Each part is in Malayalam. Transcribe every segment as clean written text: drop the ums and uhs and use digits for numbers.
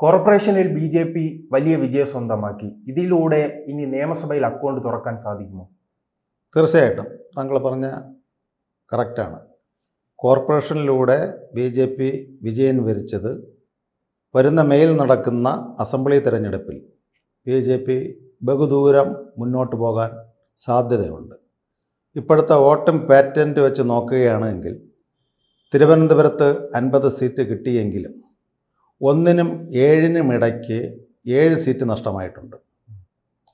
കോർപ്പറേഷനിൽ ബി.ജെ.പി. വലിയ വിജയം സ്വന്തമാക്കി. ഇതിലൂടെ ഇനി നിയമസഭയിൽ അക്കൗണ്ട് തുറക്കാൻ സാധിക്കുമോ? തീർച്ചയായിട്ടും താങ്കൾ പറഞ്ഞ കറക്റ്റാണ്. കോർപ്പറേഷനിലൂടെ ബി.ജെ.പി. വിജയം വരിച്ചത് വരുന്ന മെയിൽ നടക്കുന്ന അസംബ്ലി തിരഞ്ഞെടുപ്പിൽ ബി.ജെ.പി. ബഹുദൂരം മുന്നോട്ട് പോകാൻ സാധ്യതയുണ്ട്. ഇപ്പോഴത്തെ വോട്ടിംഗ് പാറ്റേൺ വെച്ച് നോക്കുകയാണെങ്കിൽ തിരുവനന്തപുരത്ത് 50 സീറ്റ് കിട്ടിയെങ്കിലും 1-നും 7-നും ഇടയ്ക്ക് 7 സീറ്റ് നഷ്ടമായിട്ടുണ്ട്.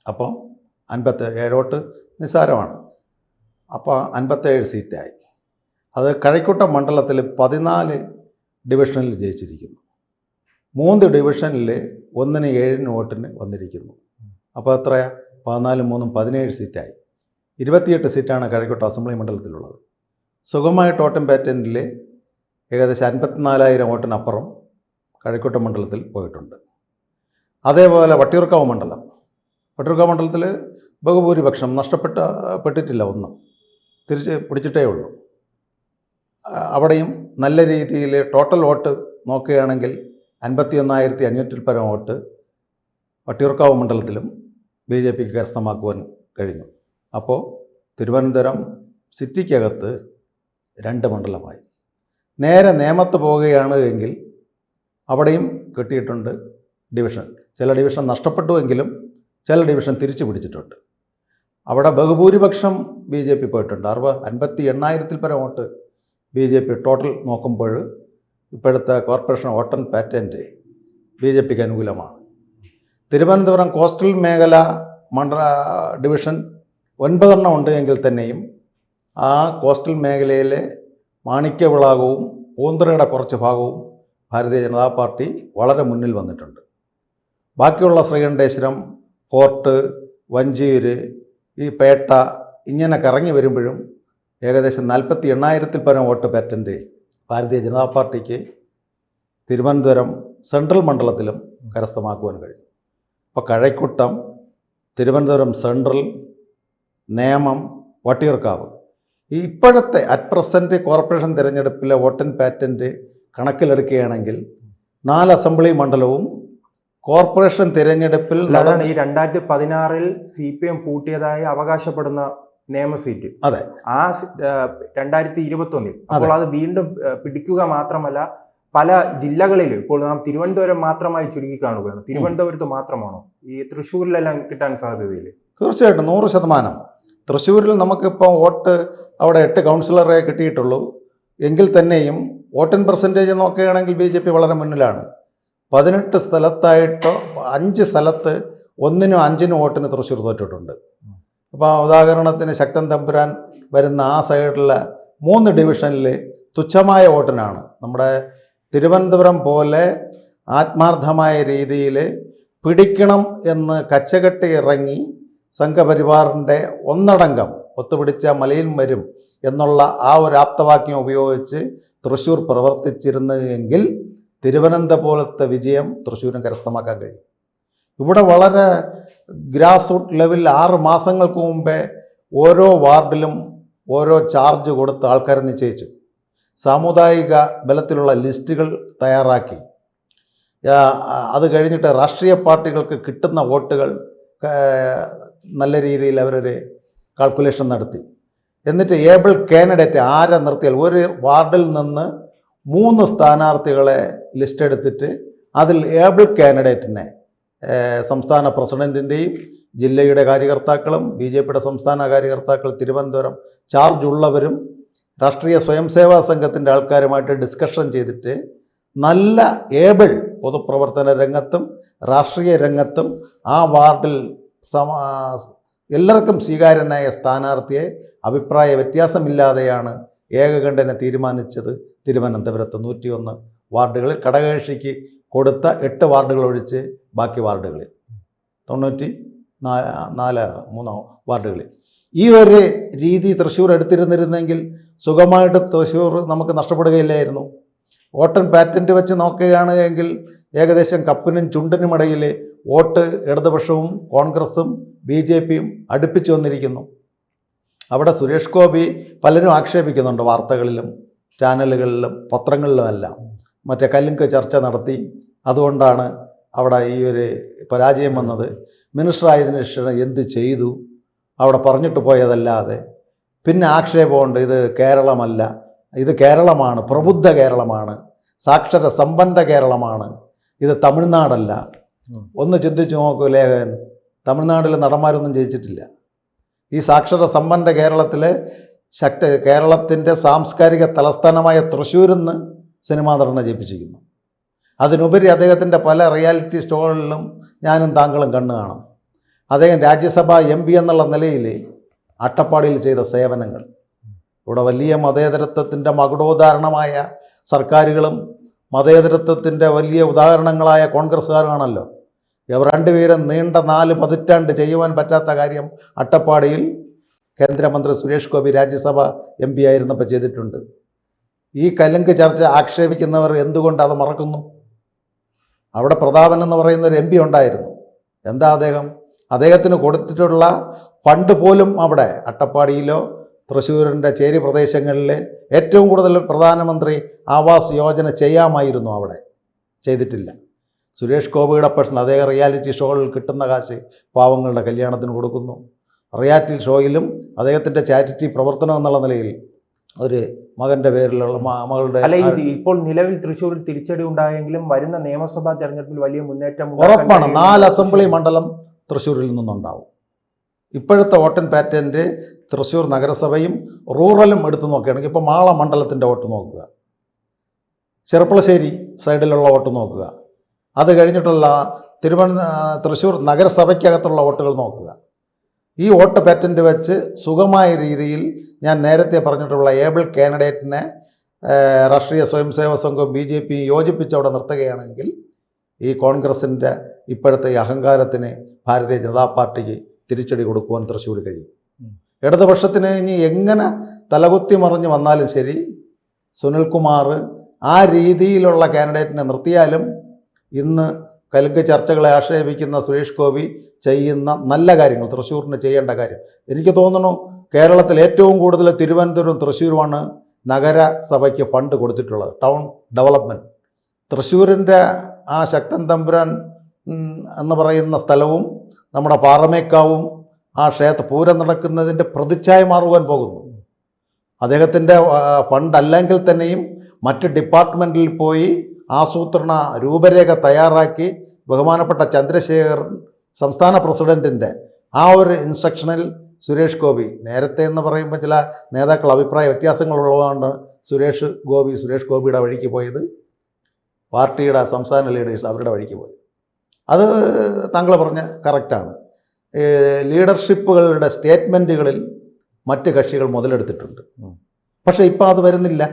അപ്പോൾ 57 വോട്ട് നിസ്സാരമാണ്. അപ്പോൾ 57 സീറ്റായി. അത് കഴക്കൂട്ടം മണ്ഡലത്തിൽ 14 ഡിവിഷനിൽ ജയിച്ചിരിക്കുന്നു. 3 ഡിവിഷനിൽ 1-ന് 7-ന് വോട്ടിന് വന്നിരിക്കുന്നു. അപ്പോൾ എത്രയാ? 14 3 17 സീറ്റായി. 28 സീറ്റാണ് കഴക്കൂട്ടം അസംബ്ലി മണ്ഡലത്തിലുള്ളത്. സുഗമമായിട്ട് വോട്ടിംഗ് പാറ്റേണിൽ ഏകദേശം 54,000 വോട്ടിനപ്പുറം കഴക്കൂട്ടം മണ്ഡലത്തിൽ പോയിട്ടുണ്ട്. അതേപോലെ വട്ടിയൂർക്കാവ് മണ്ഡലത്തിൽ ബഹുഭൂരിപക്ഷം നഷ്ടപ്പെട്ടിട്ടില്ല, ഒന്നും തിരിച്ച് പിടിച്ചിട്ടേ ഉള്ളൂ. അവിടെയും നല്ല രീതിയിൽ ടോട്ടൽ വോട്ട് നോക്കുകയാണെങ്കിൽ 51,500 പരം വോട്ട് വട്ടിയൂർക്കാവ് മണ്ഡലത്തിലും ബി.ജെ.പിക്ക് കരസ്ഥമാക്കുവാൻ കഴിഞ്ഞു. അപ്പോൾ തിരുവനന്തപുരം സിറ്റിക്കകത്ത് 2 മണ്ഡലമായി. നേരെ നേമത്ത് പോവുകയാണ് എങ്കിൽ അവിടെയും കിട്ടിയിട്ടുണ്ട് ഡിവിഷൻ. ചില ഡിവിഷൻ നഷ്ടപ്പെട്ടുവെങ്കിലും ചില ഡിവിഷൻ തിരിച്ചു പിടിച്ചിട്ടുണ്ട്. അവിടെ ബഹുഭൂരിപക്ഷം ബി.ജെ.പി. പോയിട്ടുണ്ട്. 58,000 പരം വോട്ട് ബി.ജെ.പി. ടോട്ടൽ നോക്കുമ്പോൾ ഇപ്പോഴത്തെ കോർപ്പറേഷൻ വോട്ടൻ പാറ്റേൺ ബി.ജെ.പിക്ക് അനുകൂലമാണ്. തിരുവനന്തപുരം കോസ്റ്റൽ മേഖല ഡിവിഷൻ 9 എണ്ണം ഉണ്ട് എങ്കിൽ തന്നെയും ആ കോസ്റ്റൽ മേഖലയിലെ മാണിക്യവിളാകവും പൂന്തറയുടെ കുറച്ച് ഭാഗവും ഭാരതീയ ജനതാ പാർട്ടി വളരെ മുന്നിൽ വന്നിട്ടുണ്ട്. ബാക്കിയുള്ള ശ്രീകണ്ഠേശ്വരം, ഫോർട്ട്, വഞ്ചിയൂര്, ഈ പേട്ട ഇങ്ങനെ കറങ്ങി വരുമ്പോഴും ഏകദേശം 48,000 പരം വോട്ട് പാറ്റൻ്റ് ഭാരതീയ ജനതാ പാർട്ടിക്ക് തിരുവനന്തപുരം സെൻട്രൽ മണ്ഡലത്തിലും കരസ്ഥമാക്കുവാൻ കഴിഞ്ഞു. അപ്പോൾ കഴക്കൂട്ടം, തിരുവനന്തപുരം സെൻട്രൽ, നേമം, വട്ടിയൂർക്കാവ് ഈ ഇപ്പോഴത്തെ അറ്റ് പ്രസൻറ്റ് കോർപ്പറേഷൻ തിരഞ്ഞെടുപ്പിലെ വോട്ടിംഗ് പാറ്റേൺ കണക്കിലെടുക്കുകയാണെങ്കിൽ 4 അസംബ്ലി മണ്ഡലവും കോർപ്പറേഷൻ തിരഞ്ഞെടുപ്പിൽ ഈ 2016 CPM പൂട്ടിയതായി അവകാശപ്പെടുന്ന നിയമസീറ്റ്. അതെ, ആ 2021 അപ്പോൾ അത് വീണ്ടും പിടിക്കുക മാത്രമല്ല പല ജില്ലകളിലും ഇപ്പോൾ നാം തിരുവനന്തപുരം മാത്രമായി ചുരുക്കി കാണുകയാണ്. തിരുവനന്തപുരത്ത് മാത്രമാണോ? ഈ തൃശ്ശൂരിലെല്ലാം കിട്ടാൻ സാധ്യതയില്ലേ? തീർച്ചയായിട്ടും 100%. തൃശ്ശൂരിൽ നമുക്കിപ്പോൾ വോട്ട് അവിടെ 8 കൗൺസിലറെ കിട്ടിയിട്ടുള്ളൂ എങ്കിൽ തന്നെയും വോട്ടിംഗ് പെർസെൻറ്റേജ് നോക്കുകയാണെങ്കിൽ ബി.ജെ.പി. വളരെ മുന്നിലാണ്. 18 സ്ഥലത്തായിട്ടോ 5 സ്ഥലത്ത് 1-നും 5-നും വോട്ടിന് തൃശ്ശൂർ തോറ്റിട്ടുണ്ട്. അപ്പോൾ ഉദാഹരണത്തിന് ശക്തൻ തമ്പുരാൻ വരുന്ന ആ സൈഡിലെ 3 ഡിവിഷനിൽ തുച്ഛമായ വോട്ടിനാണ്. നമ്മുടെ തിരുവനന്തപുരം പോലെ ആത്മാർത്ഥമായ രീതിയിൽ പിടിക്കണം എന്ന് കച്ചകെട്ടി ഇറങ്ങി സംഘപരിവാറിൻ്റെ ഒന്നടങ്കം ഒത്തുപിടിച്ച മലയിൽ വരും എന്നുള്ള ആ ഒരു ആപ്തവാക്യം ഉപയോഗിച്ച് തൃശ്ശൂർ പ്രവർത്തിച്ചിരുന്നെങ്കിൽ തിരുവനന്തപുരം പോലത്തെ വിജയം തൃശ്ശൂരിന് കരസ്ഥമാക്കാൻ കഴിയും. ഇവിടെ വളരെ ഗ്രാസ് റൂട്ട് ലെവലിൽ 6 മാസങ്ങൾക്ക് മുമ്പേ ഓരോ വാർഡിലും ഓരോ ചാർജ് കൊടുത്ത് ആൾക്കാരെ നിശ്ചയിച്ചു. സാമുദായിക ബലത്തിലുള്ള ലിസ്റ്റുകൾ തയ്യാറാക്കി. അത് കഴിഞ്ഞിട്ട് രാഷ്ട്രീയ പാർട്ടികൾക്ക് കിട്ടുന്ന വോട്ടുകൾ നല്ല രീതിയിൽ അവരൊരു കാൽക്കുലേഷൻ നടത്തി. എന്നിട്ട് ഏബിൾ കാൻഡിഡേറ്റ് ആരെ നിർത്തിയാൽ ഒരു വാർഡിൽ നിന്ന് 3 സ്ഥാനാർത്ഥികളെ ലിസ്റ്റ് എടുത്തിട്ട് അതിൽ ഏബിൾ കാൻഡിഡേറ്റിനെ സംസ്ഥാന പ്രസിഡൻറ്റിൻ്റെയും ജില്ലയുടെ കാര്യകർത്താക്കളും ബി.ജെ.പിയുടെ സംസ്ഥാന കാര്യകർത്താക്കൾ തിരുവനന്തപുരം ചാർജ് ഉള്ളവരും രാഷ്ട്രീയ സ്വയംസേവാ സംഘത്തിൻ്റെ ആൾക്കാരുമായിട്ട് ഡിസ്കഷൻ ചെയ്തിട്ട് നല്ല ഏബിൾ പൊതുപ്രവർത്തന രംഗത്തും രാഷ്ട്രീയ രംഗത്തും ആ വാർഡിൽ എല്ലാവർക്കും സ്വീകാര്യനായ സ്ഥാനാർത്ഥിയെ അഭിപ്രായ വ്യത്യാസമില്ലാതെയാണ് ഏകകണ്ഠേന തീരുമാനിച്ചത്. തിരുവനന്തപുരത്ത് 101 വാർഡുകളിൽ ഘടകകക്ഷിക്ക് കൊടുത്ത 8 വാർഡുകൾ ഒഴിച്ച് ബാക്കി വാർഡുകളിൽ 93 വാർഡുകളിൽ ഈ ഒരു രീതി തൃശ്ശൂർ എടുത്തിരുന്നിരുന്നെങ്കിൽ സുഖമായിട്ട് തൃശ്ശൂർ നമുക്ക് നഷ്ടപ്പെടുകയില്ലായിരുന്നു. വോട്ടിംഗ് പാറ്റേൺ വെച്ച് നോക്കുകയാണ് എങ്കിൽ ഏകദേശം കപ്പിനും ചുണ്ടിനുമിടയിൽ വോട്ട് ഇടതുപക്ഷവും കോൺഗ്രസും ബി.ജെ.പിയും അടുപ്പിച്ചു വന്നിരിക്കുന്നു. അവിടെ സുരേഷ് ഗോപി പലരും ആക്ഷേപിക്കുന്നുണ്ട്, വാർത്തകളിലും ചാനലുകളിലും പത്രങ്ങളിലുമെല്ലാം മറ്റേ കല്ലിങ്ക് ചർച്ച നടത്തി അതുകൊണ്ടാണ് അവിടെ ഈ ഒരു പരാജയം വന്നത്. മിനിസ്റ്റർ ആയതിനു ശേഷം എന്ത് ചെയ്തു അവിടെ പറഞ്ഞിട്ട് പോയതല്ലാതെ പിന്നെ ആക്ഷേപമുണ്ട്, ഇത് കേരളമല്ല, ഇത് കേരളമാണ്, പ്രബുദ്ധ കേരളമാണ്, സാക്ഷര സമ്പന്ന കേരളമാണ്, ഇത് തമിഴ്നാടല്ല. ഒന്ന് ചിന്തിച്ചു നോക്കൂ ലേഖകൻ, തമിഴ്നാട്ടിൽ നടന്മാരൊന്നും ജയിച്ചിട്ടില്ല. ഈ സാക്ഷര സമ്പന്ന കേരളത്തിലെ കേരളത്തിൻ്റെ സാംസ്കാരിക തലസ്ഥാനമായ തൃശ്ശൂരിൽ നിന്ന് സിനിമാ നടനെ ജയിപ്പിച്ചിരിക്കുന്നു. അതിനുപരി അദ്ദേഹത്തിൻ്റെ പല റിയാലിറ്റി ഷോകളിലും ഞാനും താങ്കളും കണ്ണു കാണും. അദ്ദേഹം രാജ്യസഭാ MP എന്നുള്ള നിലയിൽ അട്ടപ്പാടിയിൽ ചെയ്ത സേവനങ്ങൾ, ഇവിടെ വലിയ മതേതരത്വത്തിൻ്റെ മകുടോദാഹരണമായ സർക്കാരുകളും മതേതരത്വത്തിൻ്റെ വലിയ ഉദാഹരണങ്ങളായ കോൺഗ്രസ്സുകാരാണല്ലോ. ഇവർ രണ്ടുപേരും നീണ്ട 4 പതിറ്റാണ്ട് ചെയ്യുവാൻ പറ്റാത്ത കാര്യം അട്ടപ്പാടിയിൽ കേന്ദ്രമന്ത്രി സുരേഷ് ഗോപി രാജ്യസഭ MP ആയിരുന്നപ്പോൾ ചെയ്തിട്ടുണ്ട്. ഈ കലുങ്ക് ചർച്ച ആക്ഷേപിക്കുന്നവർ എന്തുകൊണ്ട് അത് മറക്കുന്നു? അവിടെ പ്രതാപൻ എന്ന് പറയുന്ന ഒരു MP ഉണ്ടായിരുന്നു. എന്താ അദ്ദേഹത്തിന് കൊടുത്തിട്ടുള്ള ഫണ്ട് പോലും അവിടെ അട്ടപ്പാടിയിലോ തൃശ്ശൂരിൻ്റെ ചേരി പ്രദേശങ്ങളിലെ ഏറ്റവും കൂടുതൽ പ്രധാനമന്ത്രി ആവാസ് യോജന ചെയ്യാമായിരുന്നു, അവിടെ ചെയ്തിട്ടില്ല. സുരേഷ് ഗോപിയുടെ പേഴ്സണൽ അദ്ദേഹം റിയാലിറ്റി ഷോകളിൽ കിട്ടുന്ന കാശ് പാവങ്ങളുടെ കല്യാണത്തിന് കൊടുക്കുന്നു. റിയാലിറ്റി ഷോയിലും അദ്ദേഹത്തിൻ്റെ ചാരിറ്റി പ്രവർത്തനം എന്നുള്ള നിലയിൽ ഒരു മകൻ്റെ പേരിലുള്ള മകളുടെ ഇപ്പോൾ നിലവിൽ തൃശ്ശൂരിൽ തിരിച്ചടി ഉണ്ടായെങ്കിലും വരുന്ന നിയമസഭാ തെരഞ്ഞെടുപ്പിൽ വലിയ മുന്നേറ്റം ഉറപ്പാണ്. 4 അസംബ്ലി മണ്ഡലം തൃശ്ശൂരിൽ നിന്നുണ്ടാവും. ഇപ്പോഴത്തെ വോട്ടിംഗ് പാറ്റേണിൻ്റെ തൃശ്ശൂർ നഗരസഭയും റൂറലും എടുത്തു നോക്കുകയാണെങ്കിൽ ഇപ്പോൾ മാള മണ്ഡലത്തിൻ്റെ വോട്ട് നോക്കുക, ചെറുപ്പളശ്ശേരി സൈഡിലുള്ള വോട്ട് നോക്കുക, അത് കഴിഞ്ഞിട്ടുള്ള തൃശ്ശൂർ നഗരസഭയ്ക്കകത്തുള്ള വോട്ടുകൾ നോക്കുക. ഈ വോട്ട് പാറ്റേൺ വെച്ച് സുഗമമായ രീതിയിൽ ഞാൻ നേരത്തെ പറഞ്ഞിട്ടുള്ള ഏബിൾ കാൻഡിഡേറ്റിനെ രാഷ്ട്രീയ സ്വയംസേവക സംഘവും BJP യോജിപ്പിച്ച് അവിടെ നിർത്തുകയാണെങ്കിൽ ഈ കോൺഗ്രസിൻ്റെ ഇപ്പോഴത്തെ ഈ അഹങ്കാരത്തിന് ഭാരതീയ ജനതാ പാർട്ടിക്ക് തിരിച്ചടി കൊടുക്കുവാൻ തൃശ്ശൂർ കഴിയും. ഇടതുപക്ഷത്തിന് ഇനി എങ്ങനെ തലകുത്തി മറിഞ്ഞ് വന്നാലും ശരി, സുനിൽകുമാർ ആ രീതിയിലുള്ള കാൻഡിഡേറ്റിനെ നിർത്തിയാലും ഇന്ന് കലുങ്ക് ചർച്ചകളെ ആക്ഷേപിക്കുന്ന സുരേഷ് ഗോപി ചെയ്യുന്ന നല്ല കാര്യങ്ങൾ, തൃശ്ശൂരിന് ചെയ്യേണ്ട കാര്യം, എനിക്ക് തോന്നുന്നു കേരളത്തിൽ ഏറ്റവും കൂടുതൽ തിരുവനന്തപുരം തൃശ്ശൂരുമാണ് നഗരസഭയ്ക്ക് ഫണ്ട് കൊടുത്തിട്ടുള്ളത്, ടൗൺ ഡെവലപ്മെൻറ്റ്. തൃശ്ശൂരിൻ്റെ ആ ശക്തൻ തമ്പുരാൻ എന്ന് പറയുന്ന സ്ഥലവും നമ്മുടെ പാറമേക്കാവും ആ പൂരം നടക്കുന്നതിൻ്റെ പ്രതിച്ഛായ മാറുവാൻ പോകുന്നു. അദ്ദേഹത്തിൻ്റെ ഫണ്ടല്ലെങ്കിൽ തന്നെയും മറ്റ് ഡിപ്പാർട്ട്മെൻറ്റിൽ പോയി ആസൂത്രണ രൂപരേഖ തയ്യാറാക്കി ബഹുമാനപ്പെട്ട ചന്ദ്രശേഖർ സംസ്ഥാന പ്രസിഡൻറ്റിൻ്റെ ആ ഒരു ഇൻസ്ട്രക്ഷനിൽ സുരേഷ് ഗോപി, നേരത്തെ എന്ന് പറയുമ്പോൾ ചില നേതാക്കൾ അഭിപ്രായ വ്യത്യാസങ്ങളുള്ളതുകൊണ്ട് സുരേഷ് ഗോപിയുടെ വഴിക്ക് പോയത്, പാർട്ടിയുടെ സംസ്ഥാന ലീഡേഴ്സ് അവരുടെ വഴിക്ക് പോയത്. അത് താങ്കൾ പറഞ്ഞ കറക്റ്റാണ്. ലീഡർഷിപ്പുകളുടെ സ്റ്റേറ്റ്മെൻറ്റുകളിൽ മറ്റ് കക്ഷികൾ മുതലെടുത്തിട്ടുണ്ട്. പക്ഷേ ഇപ്പോൾ അത് വരുന്നില്ല.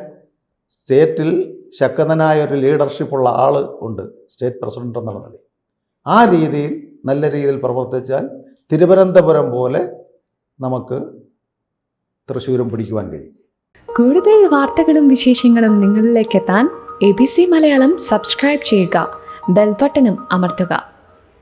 സ്റ്റേറ്റിൽ ശക്തനായ ഒരു ലീഡർഷിപ്പുള്ള ആൾ ഉണ്ട്, സ്റ്റേറ്റ് പ്രസിഡന്റ് എന്നുള്ള നിലയിൽ. ആ രീതിയിൽ നല്ല രീതിയിൽ പ്രവർത്തിച്ചാൽ തിരുവനന്തപുരം പോലെ നമുക്ക് തൃശ്ശൂരും പിടിക്കുവാൻ കഴിയും. കൂടുതൽ വാർത്തകളും വിശേഷങ്ങളും നിങ്ങളിലേക്ക് എത്താൻ ABC മലയാളം സബ്സ്ക്രൈബ് ചെയ്യുക, ബെൽ ബട്ടണും അമർത്തുക.